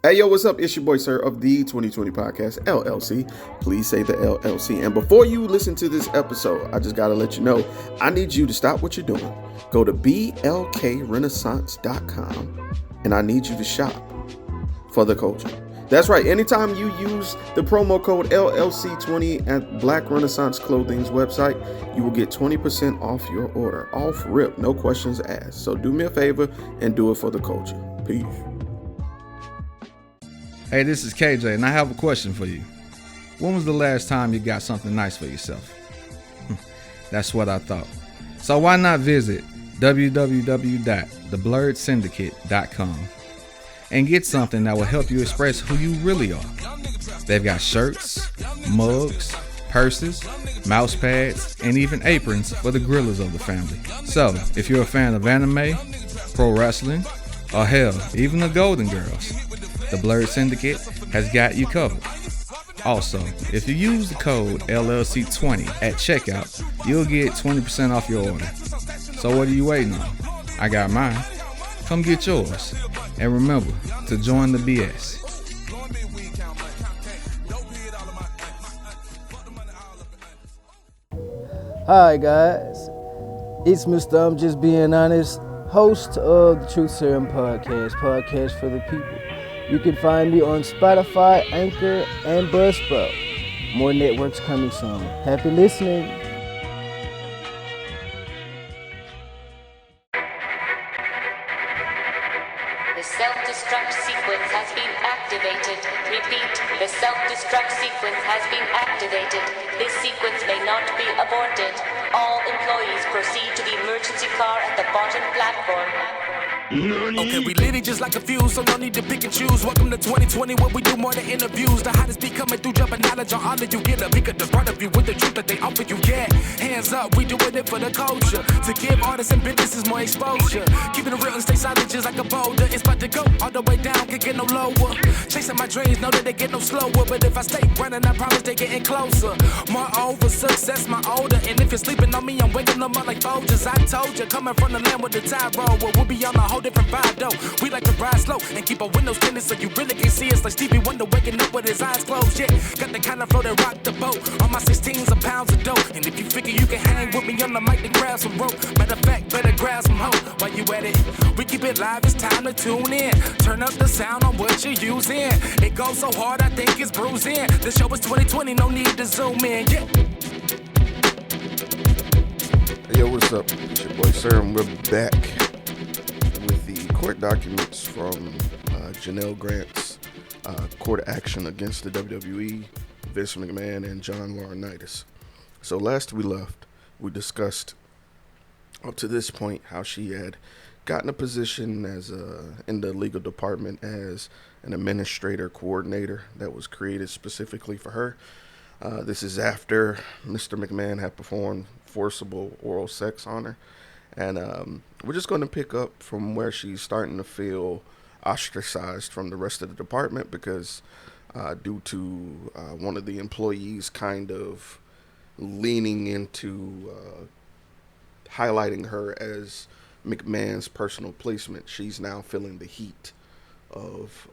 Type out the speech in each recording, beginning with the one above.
Hey, yo, what's up? It's your boy, sir, of the 2020 Podcast, LLC. Please say the LLC. And before you listen to this episode, I just got to let you know, I need you to stop what you're doing. Go to blkrenaissance.com, and I need you to shop for the culture. That's right. Anytime you use the promo code LLC20 at Black Renaissance Clothing's website, you will get 20% off your order. Off rip, no questions asked. So do me a favor and do it for the culture. Peace. Hey, this is KJ, and I have a question for you. When was the last time you got something nice for yourself? That's what I thought. So why not visit www.theblurredsyndicate.com and get something that will help you express who you really are. They've got shirts, mugs, purses, mouse pads, and even aprons for the grillers of the family. So, if you're a fan of anime, pro wrestling, or hell, even the Golden Girls, the Blurred Syndicate has got you covered. Also, if you use the code LLC20 at checkout, you'll get 20% off your order. So what are you waiting on? I got mine. Come get yours. And remember to join the BS. Hi guys, it's Mr. I'm Just Being Honest, host of the Truth Serum podcast for the people. You can find me on Spotify, Anchor, and Buzzsprout. More networks coming soon. Happy listening. The self-destruct sequence has been activated. Repeat, the self-destruct sequence has been activated. This sequence may not be aborted. All employees proceed to the emergency car at the bottom platform. Okay, we lit it just like a fuse, so no need to pick and choose. Welcome to 2020, where we do more than interviews. The hottest be coming through, dropping knowledge on all of you. Get a peek at the front of you with the truth that they offer you. Yeah, hands up, we doing it for the culture. To give artists and businesses more exposure. Keeping it real and stay silent just like a boulder. It's about to go all the way down, can't get no lower. Chasing my dreams, know that they get no slower. But if I stay running, I promise they getting closer. Moreover, success my older. And if you're sleeping on me, I'm waking them up like Folgers. I told you, coming from the land with the tide roll. Well, we'll be on a whole different vibe though. We like to ride slow and keep our windows tinted so you really can see us like Stevie Wonder waking up with his eyes closed. Yeah, got the kind of flow that rock the boat. On my 16s of pounds of dope. And if you figure you can hang with me on the mic, then grab some rope. Matter of fact, better grab some hope. While you at it, we keep it live, it's time to tune in. Turn up the sound on what you're using. It goes so hard, I think it's bruising. The show is 2020, no need to zoom in. Yeah. Hey, yo, what's up? It's your boy, sir, and we're back with the court documents from Janel Grant's court action against the WWE, Vince McMahon, and John Laurinaitis. So last we left, we discussed up to this point how she had gotten a position as in the legal department as an administrator coordinator that was created specifically for her. This is after Mr. McMahon had performed forcible oral sex on her. And we're just going to pick up from where she's starting to feel ostracized from the rest of the department because due to one of the employees kind of leaning into highlighting her as McMahon's personal placement, she's now feeling the heat of,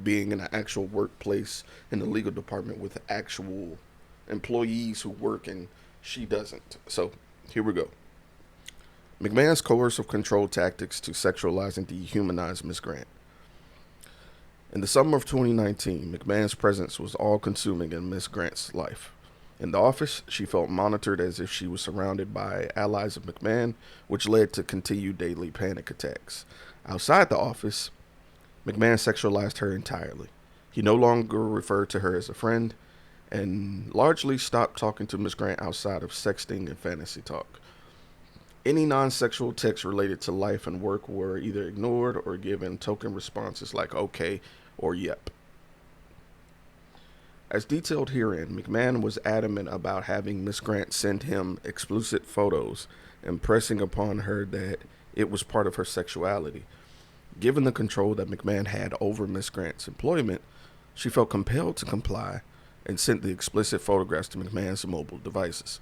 being in an actual workplace in the legal department with actual employees who work and she doesn't. So here we go. McMahon's coercive control tactics to sexualize and dehumanize Ms. Grant. In the summer of 2019, McMahon's presence was all-consuming in Ms. Grant's life. In the office, she felt monitored as if she was surrounded by allies of McMahon, which led to continued daily panic attacks. Outside the office, McMahon sexualized her entirely. He no longer referred to her as a friend and largely stopped talking to Ms. Grant outside of sexting and fantasy talk. Any non-sexual texts related to life and work were either ignored or given token responses like okay or yep. As detailed herein, McMahon was adamant about having Ms. Grant send him explicit photos, impressing upon her that it was part of her sexuality. Given the control that McMahon had over Ms. Grant's employment, she felt compelled to comply and sent the explicit photographs to McMahon's mobile devices.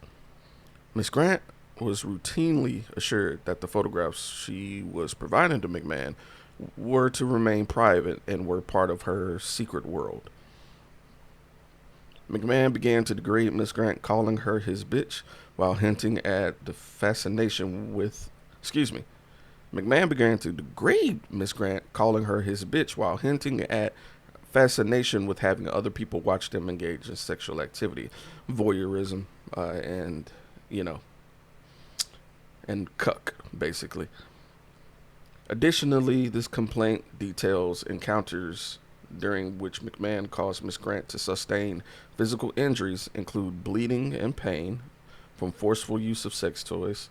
Ms. Grant was routinely assured that the photographs she was providing to McMahon were to remain private and were part of her secret world. McMahon began to degrade Miss Grant, calling her his bitch while hinting at the fascination with. Excuse me. McMahon began to degrade Miss Grant, calling her his bitch while hinting at fascination with having other people watch them engage in sexual activity, voyeurism, and, and cuck, basically. Additionally, this complaint details encounters during which McMahon caused Miss Grant to sustain physical injuries, include bleeding and pain from forceful use of sex toys.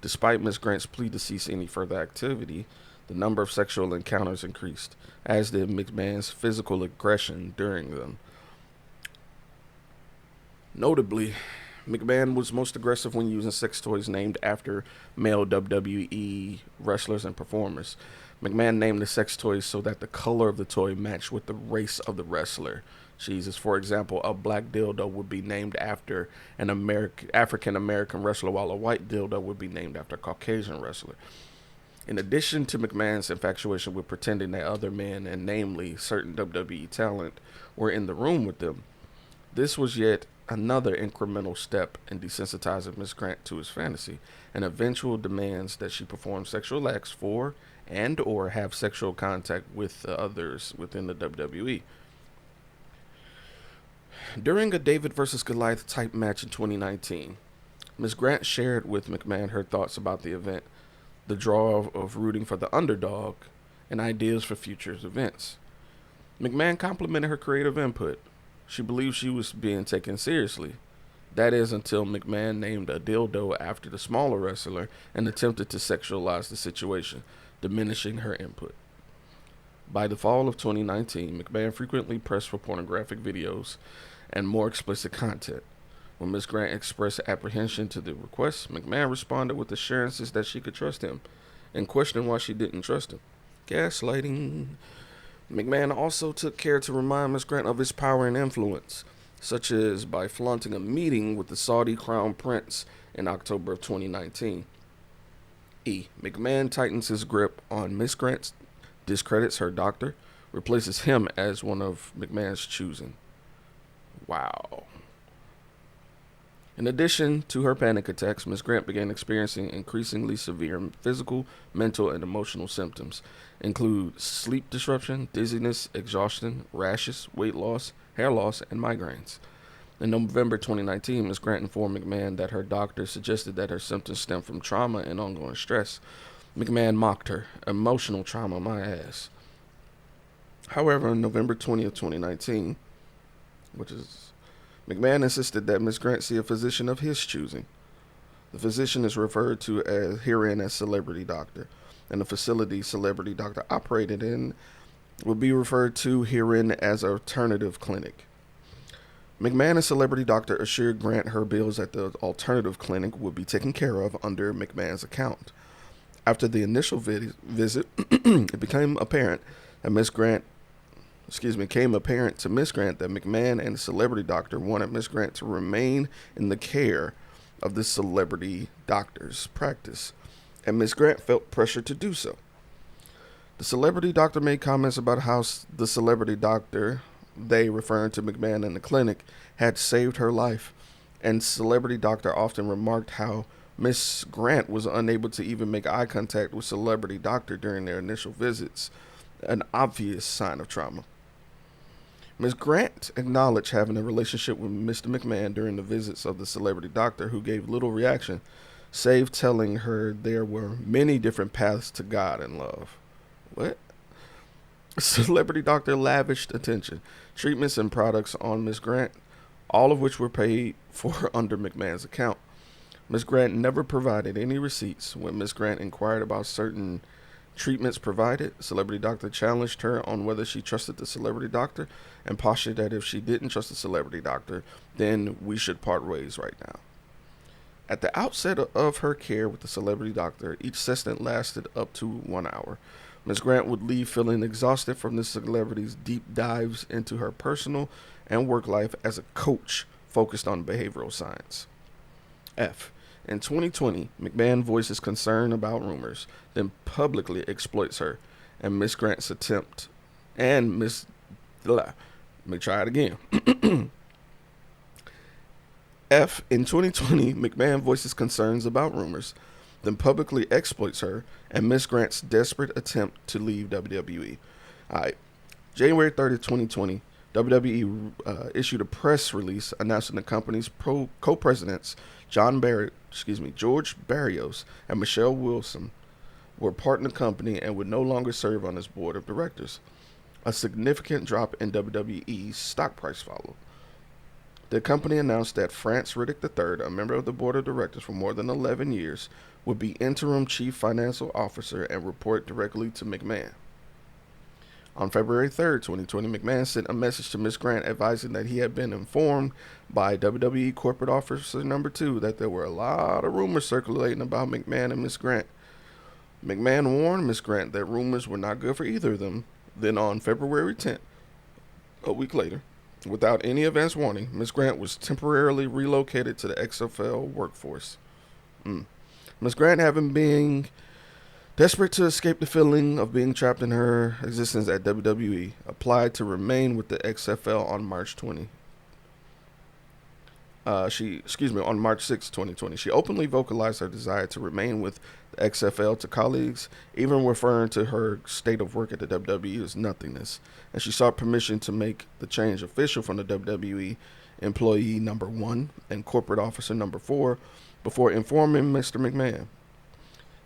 Despite Miss Grant's plea to cease any further activity, the number of sexual encounters increased, as did McMahon's physical aggression during them. Notably, McMahon was most aggressive when using sex toys named after male WWE wrestlers and performers. McMahon named the sex toys so that the color of the toy matched with the race of the wrestler. Jesus, for example, a black dildo would be named after an African-American wrestler, while a white dildo would be named after a Caucasian wrestler. In addition to McMahon's infatuation with pretending that other men, and namely certain WWE talent, were in the room with them, this was yet another incremental step in desensitizing Miss Grant to his fantasy, and eventual demands that she perform sexual acts for and or have sexual contact with others within the WWE. During a David versus Goliath type match in 2019, Ms. Grant shared with McMahon her thoughts about the event, the draw of rooting for the underdog, and ideas for future events. McMahon complimented her creative input. She believed she was being taken seriously. That is, until McMahon named a dildo after the smaller wrestler and attempted to sexualize the situation, diminishing her input. By the fall of 2019, McMahon frequently pressed for pornographic videos and more explicit content. When Ms. Grant expressed apprehension to the request, McMahon responded with assurances that she could trust him, and questioned why she didn't trust him. Gaslighting. McMahon also took care to remind Ms. Grant of his power and influence, such as by flaunting a meeting with the Saudi Crown Prince in October of 2019. McMahon tightens his grip on Ms. Grant, discredits her doctor, replaces him as one of McMahon's choosing. Wow. In addition to her panic attacks, Ms. Grant began experiencing increasingly severe physical, mental, and emotional symptoms, include sleep disruption, dizziness, exhaustion, rashes, weight loss, hair loss, and migraines. In November 2019, Ms. Grant informed McMahon that her doctor suggested that her symptoms stem from trauma and ongoing stress. McMahon mocked her. Emotional trauma, my ass. However, on November 20th, 2019, McMahon insisted that Ms. Grant see a physician of his choosing. The physician is referred to herein as celebrity doctor, and the facility celebrity doctor operated in would be referred to herein as alternative clinic. McMahon and celebrity doctor assured Grant her bills at the alternative clinic would be taken care of under McMahon's account. After the initial visit, it became apparent to Ms. Grant that McMahon and the celebrity doctor wanted Ms. Grant to remain in the care of the celebrity doctor's practice, and Ms. Grant felt pressure to do so. The celebrity doctor made comments about how the celebrity doctor, they referring to McMahon and the clinic, had saved her life, and celebrity doctor often remarked how Miss Grant was unable to even make eye contact with celebrity doctor during their initial visits, an obvious sign of trauma. Ms. Grant acknowledged having a relationship with Mr. McMahon during the visits of the celebrity doctor, who gave little reaction, save telling her there were many different paths to God and love. What? Celebrity doctor lavished attention, treatments, and products on Ms. Grant, all of which were paid for under McMahon's account. Ms. Grant never provided any receipts. When Ms. Grant inquired about certain treatments provided, celebrity doctor challenged her on whether she trusted the celebrity doctor and postured that if she didn't trust the celebrity doctor, then we should part ways right now. At the outset of her care with the celebrity doctor, each session lasted up to 1 hour. Ms. Grant would leave feeling exhausted from the celebrity's deep dives into her personal and work life as a coach focused on behavioral science. In 2020, McMahon voices concern about rumors, then publicly exploits her, and Miss Grant's attempt and Miss. Let me try it again. F. In 2020, McMahon voices concerns about rumors, then publicly exploits her and Miss Grant's desperate attempt to leave WWE. All right. January 30th, 2020, WWE issued a press release announcing the company's co-presidents George Barrios and Michelle Wilson were parting the company and would no longer serve on its board of directors. A significant drop in WWE's stock price followed. The company announced that France Riddick III, a member of the board of directors for more than 11 years, would be interim chief financial officer and report directly to McMahon. On February 3rd, 2020, McMahon sent a message to Ms. Grant advising that he had been informed by WWE corporate officer number 2 that there were a lot of rumors circulating about McMahon and Ms. Grant. McMahon warned Ms. Grant that rumors were not good for either of them. Then on February 10th, a week later, without any advance warning, Ms. Grant was temporarily relocated to the XFL workforce. Ms. Grant, having been desperate to escape the feeling of being trapped in her existence at WWE, applied to remain with the XFL on March 6, 2020. She openly vocalized her desire to remain with the XFL to colleagues, even referring to her state of work at the WWE as nothingness. And she sought permission to make the change official from the WWE employee number 1 and corporate officer number 4 before informing Mr. McMahon.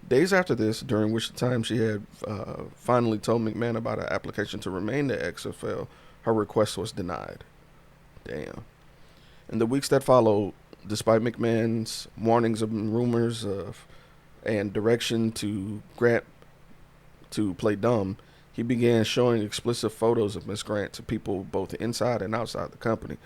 Days after this, during which time she had finally told McMahon about her application to remain at XFL, her request was denied. Damn. In the weeks that followed, despite McMahon's warnings of rumors and direction to Grant to play dumb, he began showing explicit photos of Miss Grant to people both inside and outside the company.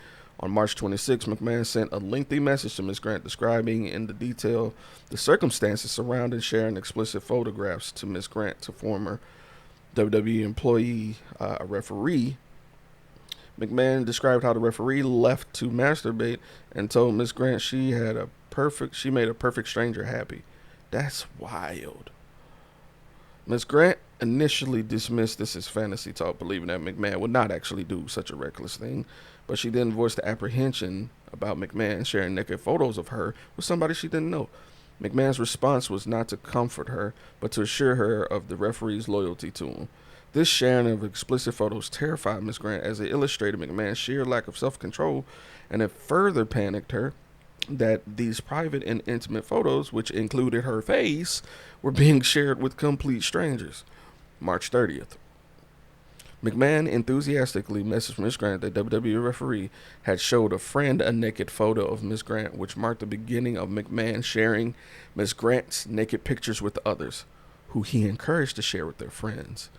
On March 26, McMahon sent a lengthy message to Ms. Grant describing in the detail the circumstances surrounding sharing explicit photographs to Ms. Grant, to former WWE employee, a referee. McMahon described how the referee left to masturbate and told Ms. Grant she made a perfect stranger happy. That's wild. Ms. Grant initially dismissed this as fantasy talk, believing that McMahon would not actually do such a reckless thing, but she then voiced the apprehension about McMahon sharing naked photos of her with somebody she didn't know. McMahon's response was not to comfort her, but to assure her of the referee's loyalty to him. This sharing of explicit photos terrified Ms. Grant as it illustrated McMahon's sheer lack of self-control, and it further panicked her that these private and intimate photos, which included her face, were being shared with complete strangers. March 30th. McMahon enthusiastically messaged Ms. Grant that WWE referee had showed a friend a naked photo of Ms. Grant, which marked the beginning of McMahon sharing Ms. Grant's naked pictures with others, who he encouraged to share with their friends.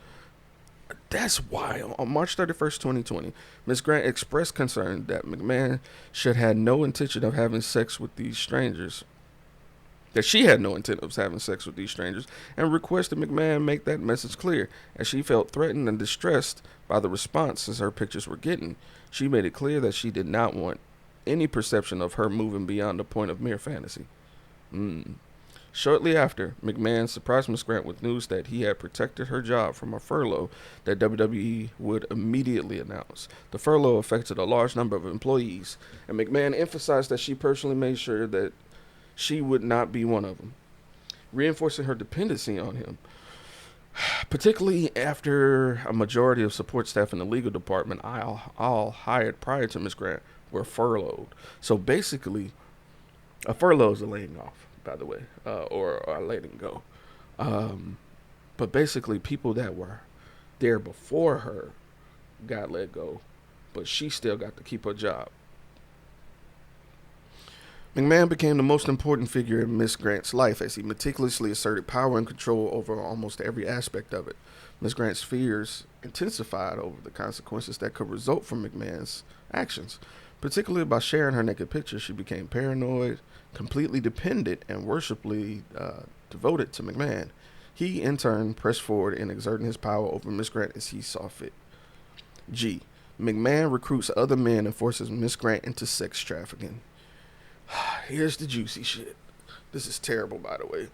That's wild. On March 31st, 2020, Ms. Grant expressed concern that McMahon should have no intention of having sex with these strangers. That she had no intent of having sex with these strangers, and requested McMahon make that message clear, as she felt threatened and distressed by the responses her pictures were getting. She made it clear that she did not want any perception of her moving beyond the point of mere fantasy. Shortly after, McMahon surprised Ms. Grant with news that he had protected her job from a furlough that WWE would immediately announce. The furlough affected a large number of employees, and McMahon emphasized that she personally made sure that she would not be one of them, reinforcing her dependency on him, particularly after a majority of support staff in the legal department, all hired prior to Ms. Grant, were furloughed. So basically, a furlough is a laying off, by the way, or a letting go. But basically, people that were there before her got let go, but she still got to keep her job. McMahon became the most important figure in Ms. Grant's life as he meticulously asserted power and control over almost every aspect of it. Ms. Grant's fears intensified over the consequences that could result from McMahon's actions. Particularly by sharing her naked pictures, she became paranoid, completely dependent, and worshipfully devoted to McMahon. He, in turn, pressed forward in exerting his power over Ms. Grant as he saw fit. G. McMahon recruits other men and forces Ms. Grant into sex trafficking. Here's the juicy shit. This is terrible, by the way.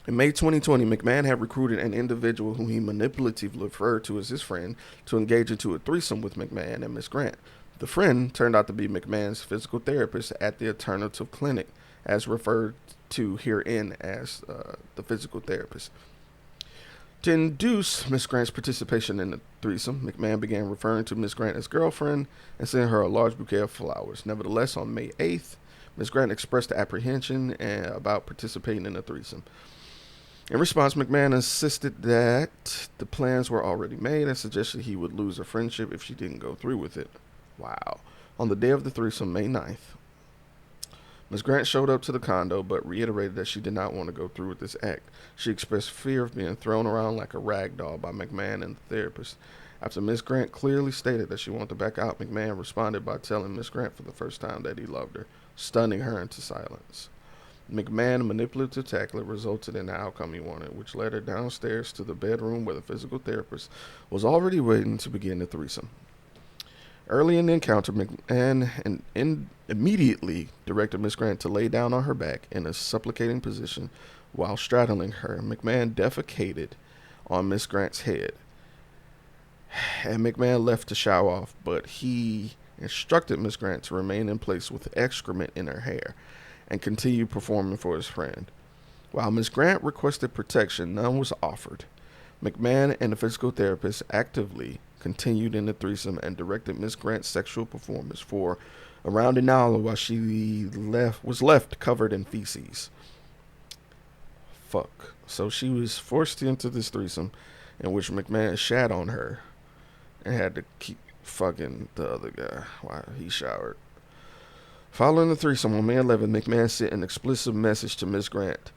In May 2020, McMahon had recruited an individual whom he manipulatively referred to as his friend to engage into a threesome with McMahon and Miss Grant. The friend turned out to be McMahon's physical therapist at the alternative clinic, as referred to herein as the physical therapist. To induce Miss Grant's participation in the threesome, McMahon began referring to Miss Grant as girlfriend and sending her a large bouquet of flowers. Nevertheless, on May 8th, Miss Grant expressed apprehension about participating in the threesome. In response, McMahon insisted that the plans were already made and suggested he would lose her friendship if she didn't go through with it. Wow. On the day of the threesome, May 9th, Ms. Grant showed up to the condo but reiterated that she did not want to go through with this act. She expressed fear of being thrown around like a rag doll by McMahon and the therapist. After Ms. Grant clearly stated that she wanted to back out, McMahon responded by telling Ms. Grant for the first time that he loved her, stunning her into silence. McMahon's manipulative tactic resulted in the outcome he wanted, which led her downstairs to the bedroom where the physical therapist was already waiting to begin the threesome. Early in the encounter, McMahon immediately directed Miss Grant to lay down on her back in a supplicating position while straddling her. McMahon defecated on Miss Grant's head, and McMahon left to shower off, but he instructed Miss Grant to remain in place with excrement in her hair and continue performing for his friend. While Miss Grant requested protection, none was offered. McMahon and the physical therapist actively continued in the threesome and directed Miss Grant's sexual performance for around an hour while she was left covered in feces. Fuck. So she was forced into this threesome in which McMahon shat on her and had to keep fucking the other guy while he showered. Following the threesome on May 11th, McMahon sent an explicit message to Miss Grant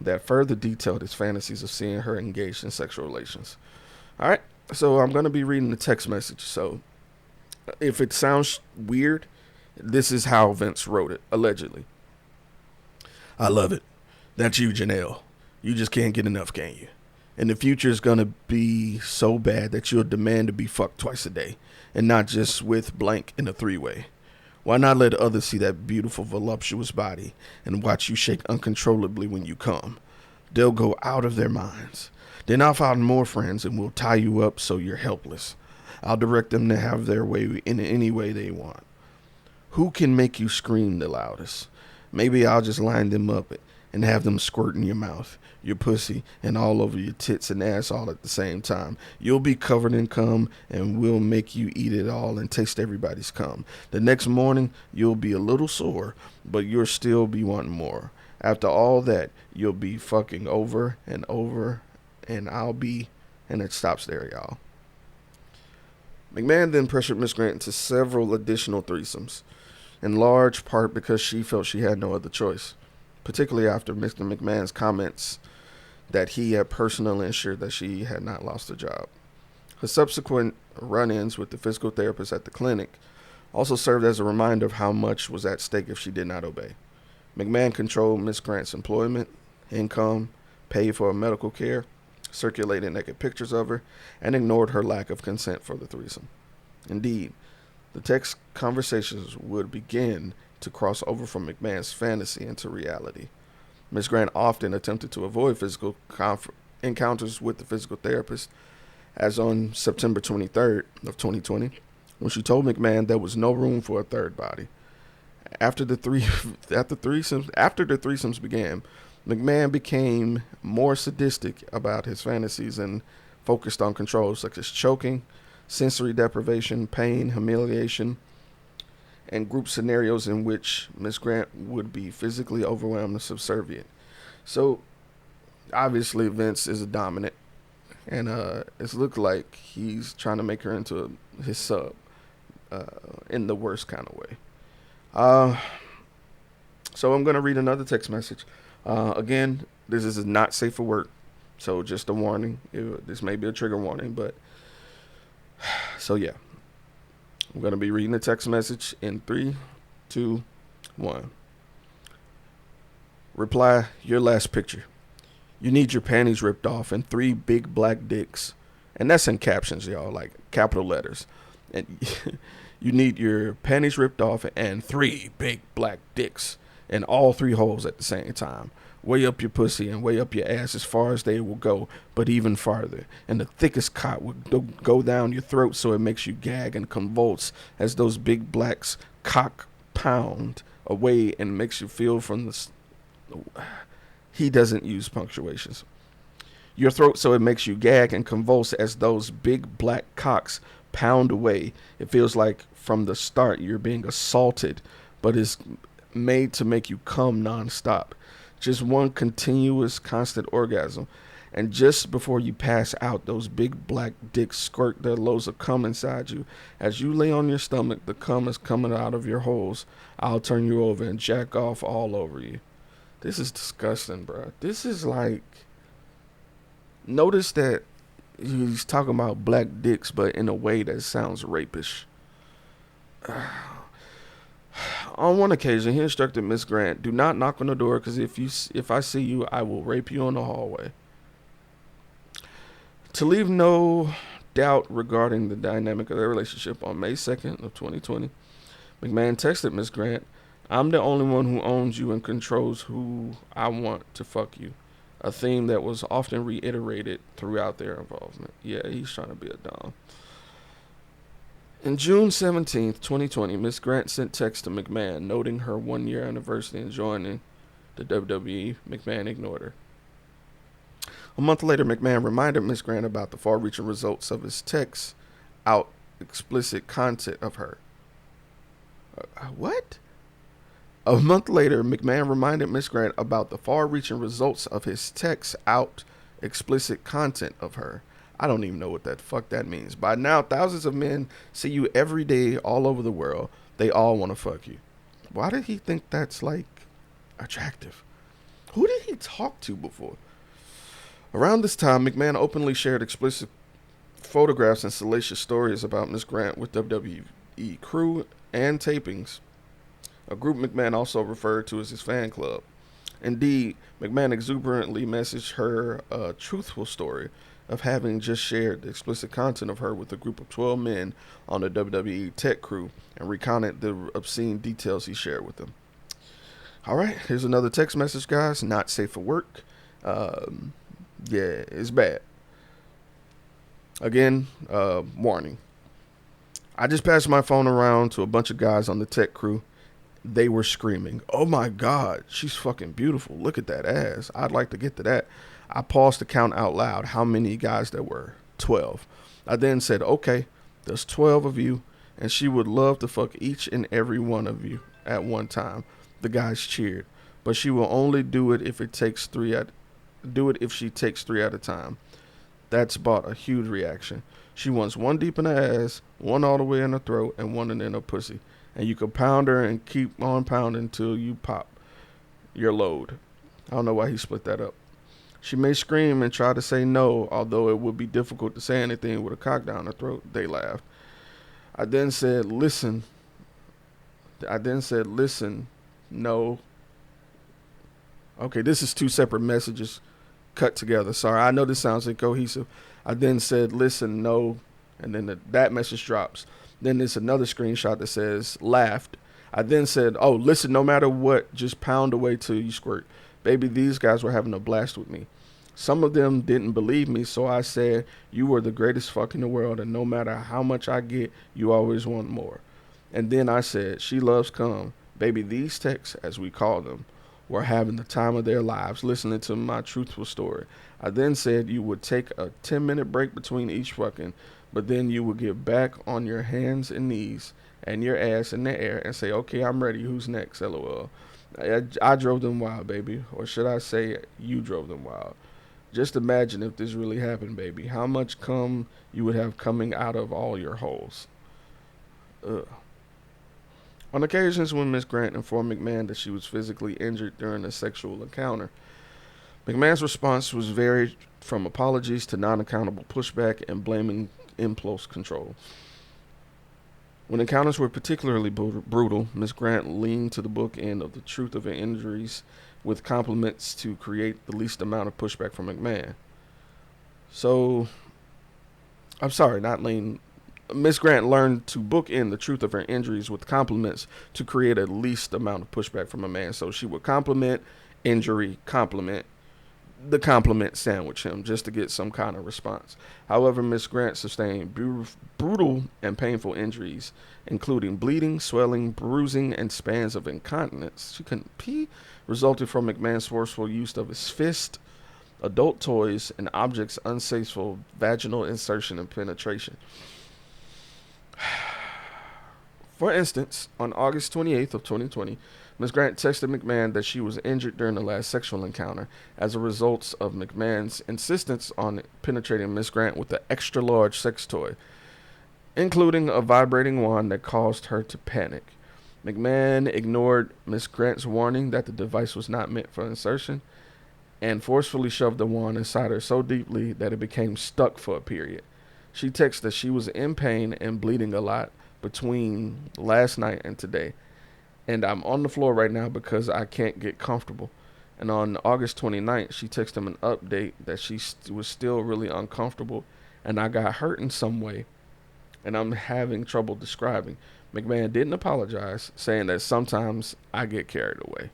that further detailed his fantasies of seeing her engaged in sexual relations. All right, so I'm going to be reading the text message. So if it sounds weird, this is how Vince wrote it, allegedly. I love it. That's you, Janel. You just can't get enough, can you? And the future is going to be so bad that you'll demand to be fucked twice a day, and not just with blank in a three-way. Why not let others see that beautiful, voluptuous body and watch you shake uncontrollably when you come? They'll go out of their minds. Then I'll find more friends and we'll tie you up so you're helpless. I'll direct them to have their way in any way they want. Who can make you scream the loudest? Maybe I'll just line them up and have them squirt in your mouth, your pussy, and all over your tits and ass all at the same time. You'll be covered in cum, and we'll make you eat it all and taste everybody's cum. The next morning, you'll be a little sore, but you'll still be wanting more. After all that, you'll be fucking over and over, and I'll be... And it stops there, y'all. McMahon then pressured Miss Grant into several additional threesomes, in large part because she felt she had no other choice, particularly after Mr. McMahon's comments that he had personally ensured that she had not lost her job. Her subsequent run-ins with the physical therapist at the clinic also served as a reminder of how much was at stake if she did not obey. McMahon controlled Miss Grant's employment, income, paid for her medical care, circulated naked pictures of her, and ignored her lack of consent for the threesome. Indeed, the text conversations would begin to cross over from McMahon's fantasy into reality. Ms. Grant often attempted to avoid physical encounters with the physical therapist, as on September 23rd of 2020, when she told McMahon there was no room for a third body. After the threesomes began, McMahon became more sadistic about his fantasies and focused on controls such as choking, sensory deprivation, pain, humiliation, and group scenarios in which Miss Grant would be physically overwhelmed and subservient. So, obviously, Vince is a dominant, and it's looked like he's trying to make her into his sub in the worst kind of way. So I'm going to read another text message. Again, this is not safe for work, so just a warning. This may be a trigger warning, but so yeah. I'm going to be reading the text message in 3, 2, 1. Reply, your last picture. You need your panties ripped off and 3 big black dicks. And that's in captions, y'all, like capital letters. And you need your panties ripped off and 3 big black dicks in all 3 holes at the same time. way up your pussy and way up your ass as far as they will go, but even farther. And the thickest cock will go down your throat so it makes you gag and convulse as those big blacks cock pound away and makes you feel from the... He doesn't use punctuations. Your throat so it makes you gag and convulse as those big black cocks pound away. It feels like from the start you're being assaulted, but is made to make you come nonstop. Just one continuous constant orgasm. And just before you pass out, those big black dicks squirt their loads of cum inside you. As you lay on your stomach, the cum is coming out of your holes. I'll turn you over and jack off all over you. This is disgusting, bro. This is like... Notice that he's talking about black dicks, but in a way that sounds rapish. On one occasion, he instructed Miss Grant, do not knock on the door, because if I see you, I will rape you in the hallway. To leave no doubt regarding the dynamic of their relationship, on May 2nd of 2020, McMahon texted Miss Grant, I'm the only one who owns you and controls who I want to fuck you. A theme that was often reiterated throughout their involvement. Yeah, he's trying to be a dom. In June 17th, 2020, Miss Grant sent text to McMahon noting her 1-year anniversary and joining the WWE. McMahon ignored her. A month later, McMahon reminded Miss Grant about the far-reaching results of his text out explicit content of her. What? A month later, McMahon reminded Miss Grant about the far-reaching results of his text out explicit content of her. I don't even know what that fuck that means. By now, thousands of men see you every day all over the world. They all want to fuck you. Why did he think that's, like, attractive? Who did he talk to before? Around this time, McMahon openly shared explicit photographs and salacious stories about Miss Grant with WWE crew and tapings, a group McMahon also referred to as his fan club. Indeed, McMahon exuberantly messaged her a truthful story of having just shared the explicit content of her with a group of 12 men on the WWE tech crew and recounted the obscene details he shared with them. All right, here's another text message, guys. Not safe for work. Yeah, it's bad. Again, warning. I just passed my phone around to a bunch of guys on the tech crew. They were screaming, oh my God, she's fucking beautiful. Look at that ass. I'd like to get to that. I paused to count out loud how many guys there were. 12. I then said, okay, there's 12 of you, and she would love to fuck each and every one of you at one time. The guys cheered, but she will only do it if she takes 3 at a time. That's brought a huge reaction. She wants one deep in her ass, one all the way in her throat, and one in her pussy. And you can pound her and keep on pounding until you pop your load. I don't know why he split that up. She may scream and try to say no, although it would be difficult to say anything with a cock down her throat. They laughed. I then said, listen, no. Okay, this is 2 separate messages cut together. Sorry, I know this sounds incohesive. I then said, listen, no, and then that message drops. Then there's another screenshot that says, laughed. I then said, oh, listen, no matter what, just pound away till you squirt. Baby, these guys were having a blast with me. Some of them didn't believe me, so I said, you were the greatest fuck in the world, and no matter how much I get, you always want more. And then I said, she loves cum. Baby, these texts, as we call them, were having the time of their lives listening to my truthful story. I then said you would take a 10-minute break between each fucking, but then you would get back on your hands and knees and your ass in the air and say, okay, I'm ready. Who's next? LOL. I drove them wild, baby. Or should I say you drove them wild? Just imagine if this really happened, baby. How much cum you would have coming out of all your holes. Ugh. On occasions when Miss Grant informed McMahon that she was physically injured during a sexual encounter, McMahon's response was varied from apologies to non-accountable pushback and blaming impulse control. When encounters were particularly brutal, Miss Grant leaned to the bookend of the truth of her injuries with compliments to create the least amount of pushback from McMahon. Miss Grant learned to bookend the truth of her injuries with compliments to create a least amount of pushback from a man. So she would compliment injury compliment sandwich him just to get some kind of response. However, Miss Grant sustained brutal and painful injuries, including bleeding, swelling, bruising, and spans of incontinence. She couldn't pee, resulting from McMahon's forceful use of his fist, adult toys, and objects unsafe for vaginal insertion and penetration. For instance, on August 28th of 2020, Ms. Grant texted McMahon that she was injured during the last sexual encounter as a result of McMahon's insistence on penetrating Ms. Grant with an extra-large sex toy, including a vibrating wand that caused her to panic. McMahon ignored Ms. Grant's warning that the device was not meant for insertion and forcefully shoved the wand inside her so deeply that it became stuck for a period. She texted that she was in pain and bleeding a lot between last night and today. And I'm on the floor right now because I can't get comfortable. And on August 29th, she texted him an update that she was still really uncomfortable and I got hurt in some way. And I'm having trouble describing. McMahon didn't apologize, saying that sometimes I get carried away.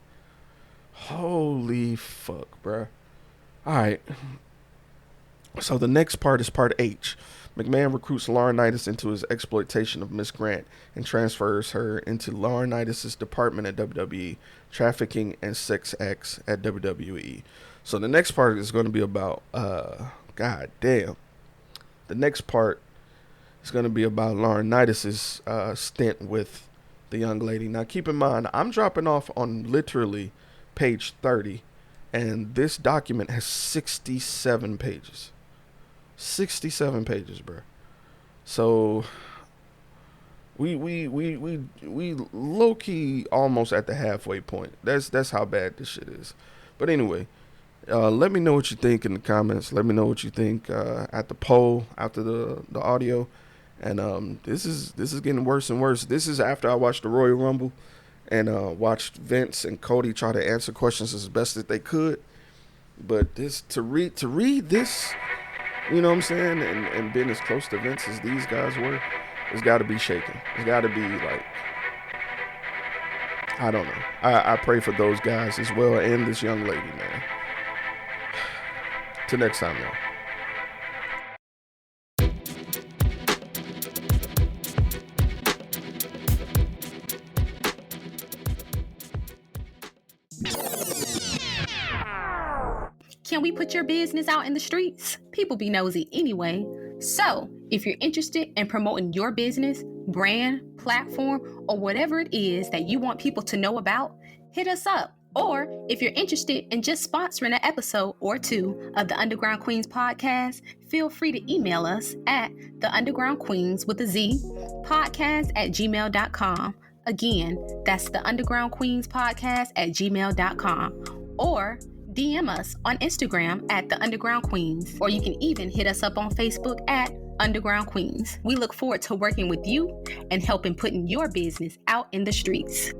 Holy fuck, bruh. Alright. So the next part is part H. McMahon recruits Laurinaitis into his exploitation of Miss Grant and transfers her into Laurinaitis' department at WWE, trafficking and sex acts at WWE. So the next part is going to be about, god damn. The next part is going to be about Laurinaitis' stint with the young lady. Now keep in mind, I'm dropping off on literally page 30, and this document has 67 pages. 67 pages, bro. So we low key almost at the halfway point. That's how bad this shit is. But anyway, let me know what you think in the comments. Let me know what you think at the poll after the audio. And this is getting worse and worse. This is after I watched the Royal Rumble and watched Vince and Cody try to answer questions as best as they could. But this to read this, you know what I'm saying, and being as close to Vince as these guys were, it's got to be shaking. It's got to be like, I don't know. I pray for those guys as well and this young lady, man. Till next time, y'all. Can we put your business out in the streets? People be nosy anyway. So, if you're interested in promoting your business, brand, platform, or whatever it is that you want people to know about, hit us up. Or if you're interested in just sponsoring an episode or two of the Underground Queens podcast, feel free to email us at theundergroundqueens with a Z podcast@gmail.com. Again, that's the Underground Queens podcast @gmail.com. Or DM us on Instagram at The Underground Queens, or you can even hit us up on Facebook at Underground Queens. We look forward to working with you and helping putting your business out in the streets.